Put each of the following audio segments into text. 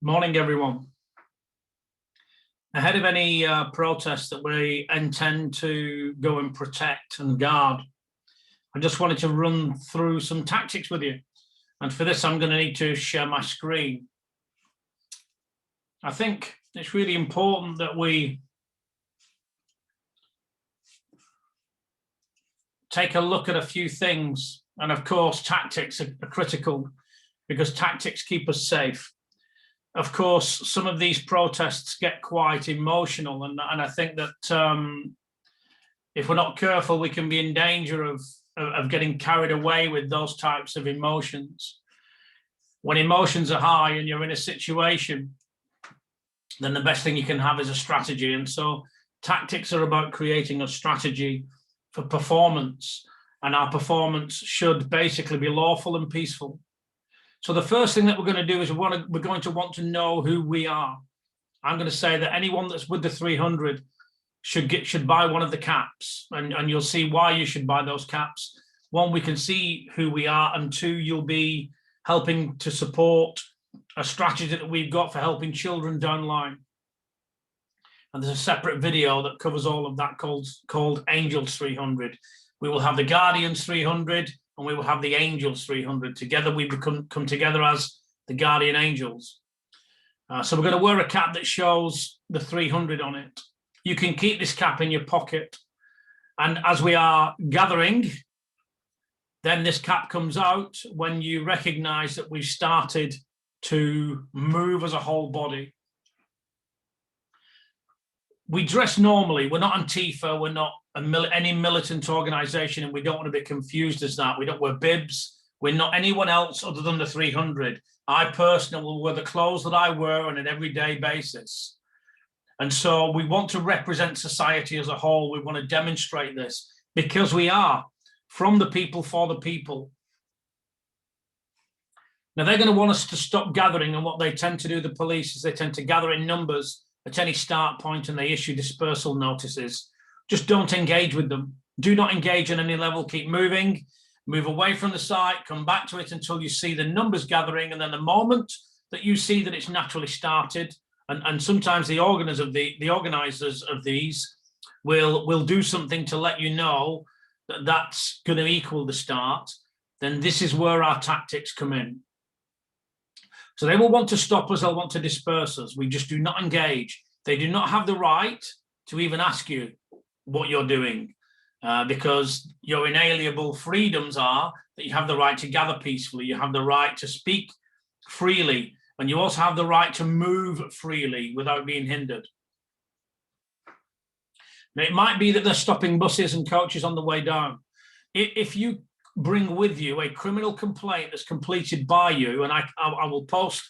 Morning, everyone. Ahead of any protests that we intend to go and protect and guard, I just wanted to run through some tactics with you. And for this, I'm going to need to share my screen. I think it's really important that we take a look at a few things. And of course, tactics are critical because tactics keep us safe. Of course, some of these protests get quite emotional, and I think that if we're not careful, we can be in danger of getting carried away with those types of emotions. When emotions are high and you're in a situation, then the best thing you can have is a strategy. And so tactics are about creating a strategy for performance, and our performance should basically be lawful and peaceful. So the first thing that we're going to do is we're going to want to know who we are. I'm going to say that anyone that's with the 300 should buy one of the caps, and you'll see why you should buy those caps. One, we can see who we are, and two, you'll be helping to support a strategy that we've got for helping children down the line. And there's a separate video that covers all of that called Angels 300. We will have the Guardians 300, and we will have the Angels 300. Together we come together as the Guardian Angels. So we're going to wear a cap that shows the 300 on it. You can keep this cap in your pocket, and as we are gathering, then this cap comes out when you recognize that we've started to move as a whole body. We dress normally. We're not Antifa. We're not any militant organization, and we don't want to be confused as that. We don't wear bibs. We're not anyone else other than the 300. I personally will wear the clothes that I wear on an everyday basis. And so we want to represent society as a whole. We want to demonstrate this because we are from the people for the people. Now, they're going to want us to stop gathering, and what they tend to do, the police, is they tend to gather in numbers at any start point, and they issue dispersal notices. Just don't engage with them. Do not engage on any level. Keep moving, move away from the site, come back to it until you see the numbers gathering. And then the moment that you see that it's naturally started, and sometimes the organizers of these will do something to let you know that that's going to equal the start, then this is where our tactics come in. So they will want to stop us, they'll want to disperse us. We just do not engage. They do not have the right to even ask you what you're doing, because your inalienable freedoms are that you have the right to gather peacefully, you have the right to speak freely, and you also have the right to move freely without being hindered. Now, it might be that they're stopping buses and coaches on the way down. If you bring with you a criminal complaint that's completed by you, and I will post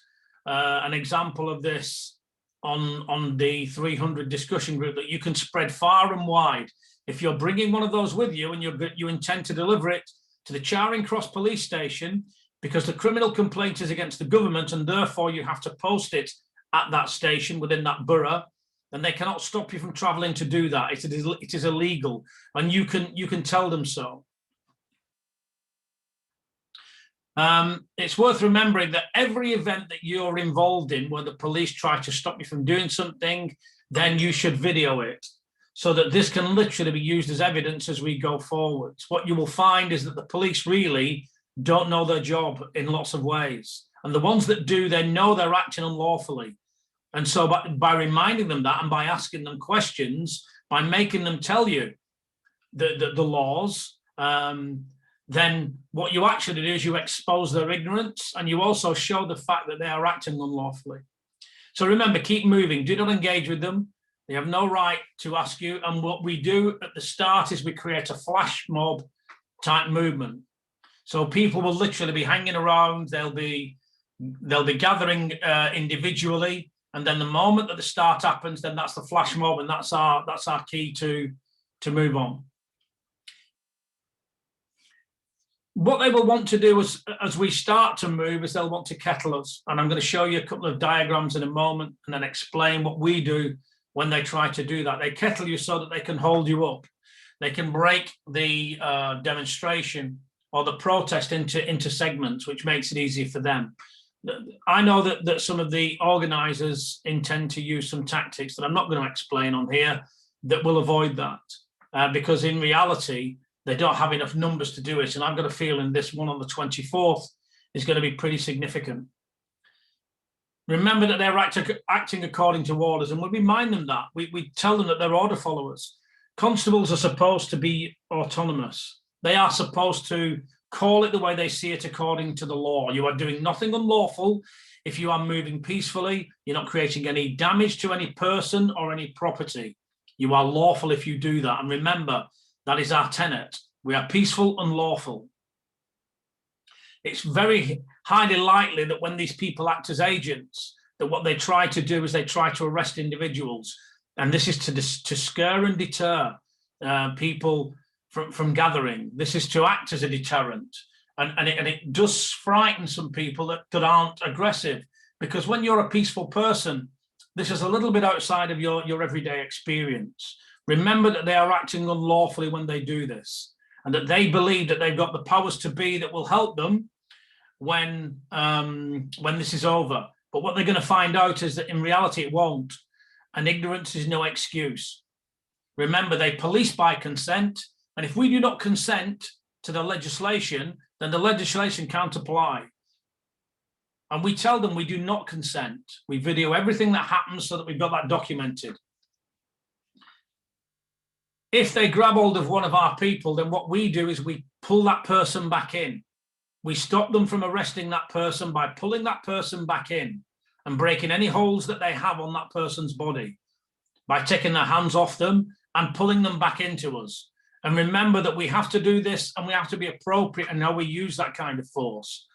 an example of this on the 300 discussion group that you can spread far and wide. If you're bringing one of those with you and you intend to deliver it to the Charing Cross police station, because the criminal complaint is against the government and therefore you have to post it at that station within that borough, then they cannot stop you from traveling to do that. It is illegal, and you can tell them so. It's worth remembering that every event that you're involved in where the police try to stop you from doing something, then you should video it so that this can literally be used as evidence as we go forwards. What you will find is that the police really don't know their job in lots of ways. And the ones that do, they know they're acting unlawfully. And so by reminding them that, and by asking them questions, by making them tell you the laws, then what you actually do is you expose their ignorance, and you also show the fact that they are acting unlawfully. So remember, keep moving. Do not engage with them. They have no right to ask you. And what we do at the start is we create a flash mob type movement. So people will literally be hanging around. They'll be gathering individually. And then the moment that the start happens, then that's the flash mob, and that's our key to move on. What they will want to do as we start to move is they'll want to kettle us. And I'm going to show you a couple of diagrams in a moment and then explain what we do when they try to do that. They kettle you so that they can hold you up. They can break the demonstration or the protest into segments, which makes it easier for them. I know that some of the organisers intend to use some tactics that I'm not going to explain on here that will avoid that, because in reality, they don't have enough numbers to do it. And I've got a feeling this one on the 24th is going to be pretty significant. Remember that they're acting according to orders, and we remind them that. We tell them that they're order followers. Constables are supposed to be autonomous. They are supposed to call it the way they see it according to the law. You are doing nothing unlawful if you are moving peacefully. You're not creating any damage to any person or any property. You are lawful if you do that. And remember, that is our tenet. We are peaceful and lawful. It's very highly likely that when these people act as agents, that what they try to do is they try to arrest individuals. And this is to scare and deter people from gathering. This is to act as a deterrent. And it does frighten some people that aren't aggressive, because when you're a peaceful person, this is a little bit outside of your everyday experience. Remember that they are acting unlawfully when they do this, and that they believe that they've got the powers to be that will help them when this is over. But what they're going to find out is that in reality it won't, and ignorance is no excuse. Remember, they police by consent, and if we do not consent to the legislation, then the legislation can't apply. And we tell them we do not consent. We video everything that happens so that we've got that documented. If they grab hold of one of our people, then what we do is we pull that person back in. We stop them from arresting that person by pulling that person back in and breaking any holes that they have on that person's body, by taking their hands off them and pulling them back into us. And remember that we have to do this, and we have to be appropriate in how we use that kind of force.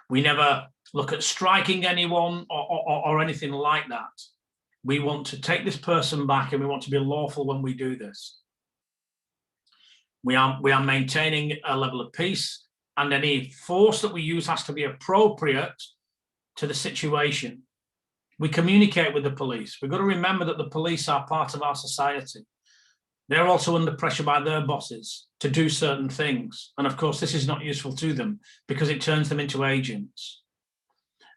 We never look at striking anyone or anything like that. We want to take this person back, and we want to be lawful when we do this. We are maintaining a level of peace, and any force that we use has to be appropriate to the situation. We communicate with the police. We've got to remember that the police are part of our society. They're also under pressure by their bosses to do certain things. And of course, this is not useful to them because it turns them into agents.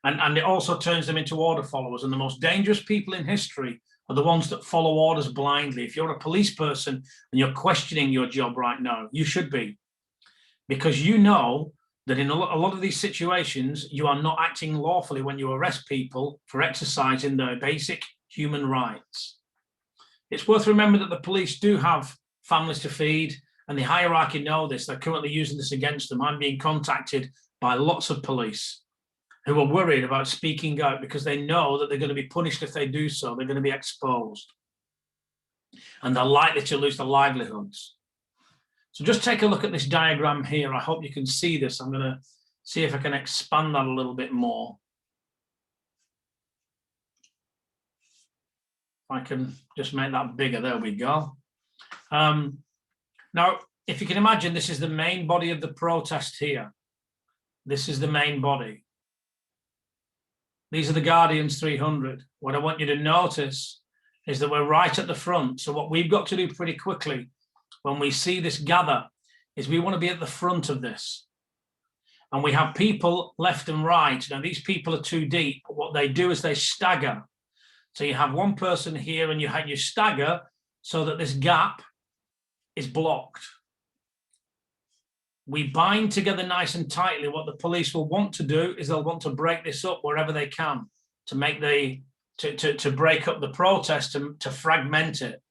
And it also turns them into order followers. And the most dangerous people in history are the ones that follow orders blindly. If you're a police person and you're questioning your job right now, you should be. Because you know that in a lot of these situations, you are not acting lawfully when you arrest people for exercising their basic human rights. It's worth remembering that the police do have families to feed, and the hierarchy know this. They're currently using this against them. I'm being contacted by lots of police who are worried about speaking out because they know that they're going to be punished if they do so. They're going to be exposed, and they're likely to lose their livelihoods. So just take a look at this diagram here. I hope you can see this. I'm going to see if I can expand that a little bit more. I can just make that bigger. There we go. Now, if you can imagine, this is the main body of the protest here. This is the main body. These are the Guardians 300. What I want you to notice is that we're right at the front. So what we've got to do pretty quickly when we see this gather is we want to be at the front of this. And we have people left and right. Now, these people are too deep. But what they do is they stagger. So you have one person here and you stagger so that this gap is blocked. We bind together nice and tightly. What the police will want to do is they'll want to break this up wherever they can to make to break up the protest, to fragment it.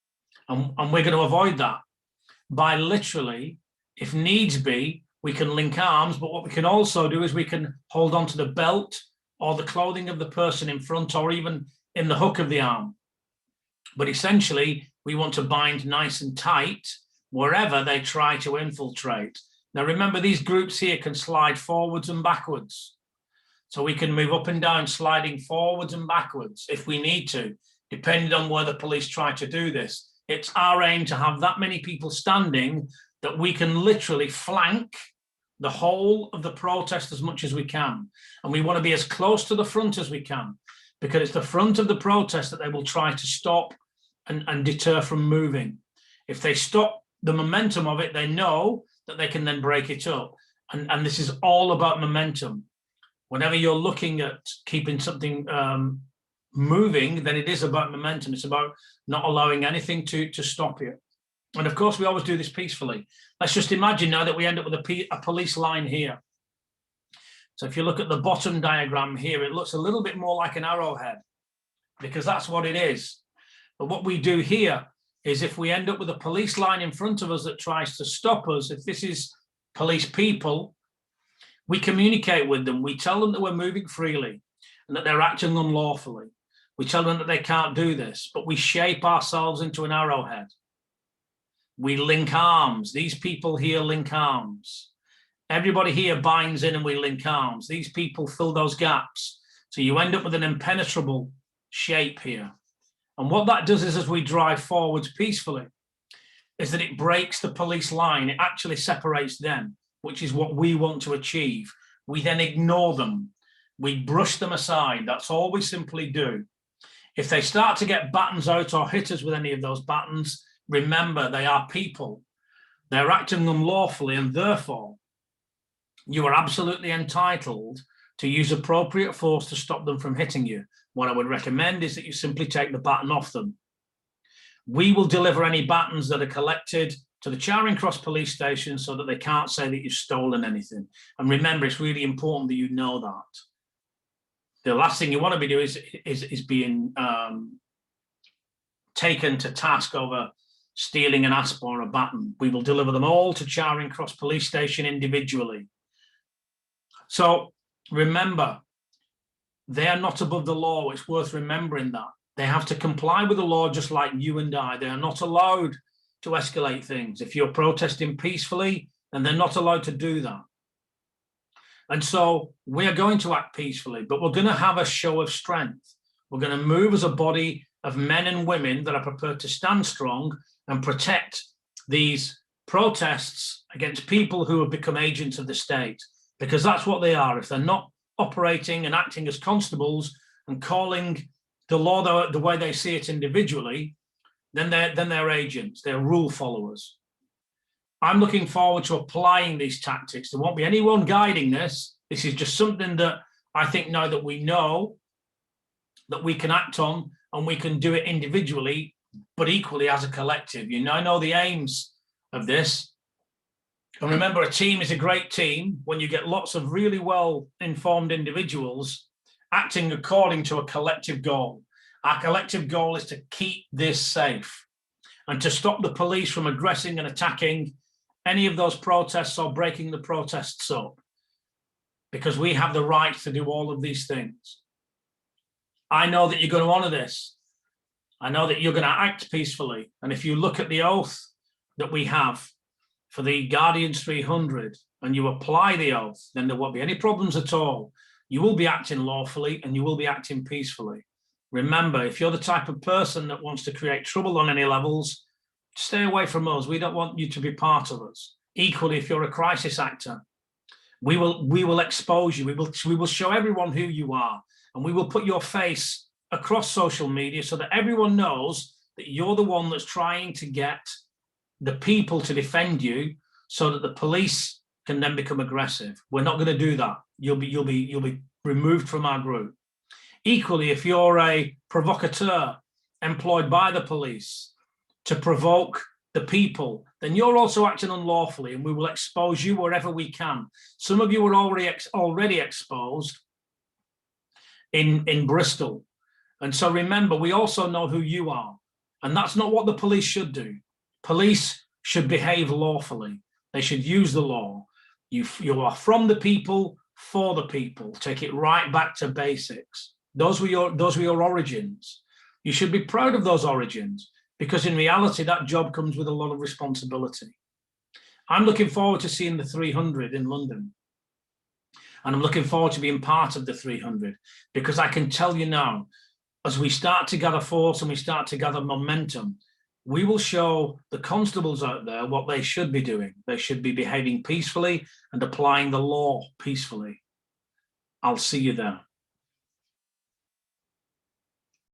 And we're going to avoid that by literally, if needs be, we can link arms, but what we can also do is we can hold on to the belt or the clothing of the person in front, or even in the hook of the arm. But essentially, we want to bind nice and tight wherever they try to infiltrate. Now, remember, these groups here can slide forwards and backwards. So we can move up and down, sliding forwards and backwards if we need to, depending on where the police try to do this. It's our aim to have that many people standing that we can literally flank the whole of the protest as much as we can. And we want to be as close to the front as we can, because it's the front of the protest that they will try to stop and deter from moving. If they stop the momentum of it, they know that they can then break it up. And this is all about momentum. Whenever you're looking at keeping something moving, then it is about momentum. It's about not allowing anything to stop you. And of course, we always do this peacefully. Let's just imagine now that we end up with a police line here. So if you look at the bottom diagram here, it looks a little bit more like an arrowhead, because that's what it is. But what we do here is, if we end up with a police line in front of us that tries to stop us, if this is police people, we communicate with them. We tell them that we're moving freely and that they're acting unlawfully. We tell them that they can't do this, but we shape ourselves into an arrowhead. We link arms. These people here link arms. Everybody here binds in and we link arms. These people fill those gaps. So you end up with an impenetrable shape here. And what that does is, as we drive forwards peacefully, is that it breaks the police line. It actually separates them, which is what we want to achieve. We then ignore them. We brush them aside. That's all we simply do. If they start to get battens out or hit us with any of those battens, remember, they are people. They're acting unlawfully, and therefore you are absolutely entitled to use appropriate force to stop them from hitting you. What I would recommend is that you simply take the baton off them. We will deliver any battens that are collected to the Charing Cross police station so that they can't say that you've stolen anything. And remember, it's really important that you know that. The last thing you want to be doing is being taken to task over stealing an asp or a baton. We will deliver them all to Charing Cross police station individually. So remember, they are not above the law. It's worth remembering that. They have to comply with the law just like you and I. They are not allowed to escalate things. If you're protesting peacefully, then they're not allowed to do that. And so we are going to act peacefully, but we're going to have a show of strength. We're going to move as a body of men and women that are prepared to stand strong and protect these protests against people who have become agents of the state, because that's what they are. If they're not operating and acting as constables and calling the law the way they see it individually, then they're agents, they're rule followers. I'm looking forward to applying these tactics. There won't be anyone guiding this. This is just something that I think now that we know that we can act on, and we can do it individually, but equally as a collective. You know the aims of this. And remember, a team is a great team when you get lots of really well-informed individuals acting according to a collective goal. Our collective goal is to keep this safe and to stop the police from aggressing and attacking any of those protests or breaking the protests up, because we have the right to do all of these things. I know that you're going to honor this. I know that you're going to act peacefully. And if you look at the oath that we have for the Guardians 300 and you apply the oath, then there won't be any problems at all. You will be acting lawfully and you will be acting peacefully. Remember, if you're the type of person that wants to create trouble on any levels, stay away from us. We don't want you to be part of us. Equally, if you're a crisis actor, we will expose you. We will show everyone who you are, and we will put your face across social media so that everyone knows that you're the one that's trying to get the people to defend you, so that the police can then become aggressive. We're not going to do that. You'll be removed from our group. Equally, if you're a provocateur employed by the police to provoke the people, then you're also acting unlawfully, and we will expose you wherever we can. Some of you are already exposed in Bristol. And so remember, we also know who you are, and that's not what the police should do. Police should behave lawfully. They should use the law. You are from the people, for the people. Take it right back to basics. Those were your origins. You should be proud of those origins, because in reality, that job comes with a lot of responsibility. I'm looking forward to seeing the 300 in London. And I'm looking forward to being part of the 300, because I can tell you now, as we start to gather force and we start to gather momentum, we will show the constables out there what they should be doing. They should be behaving peacefully and applying the law peacefully. I'll see you there.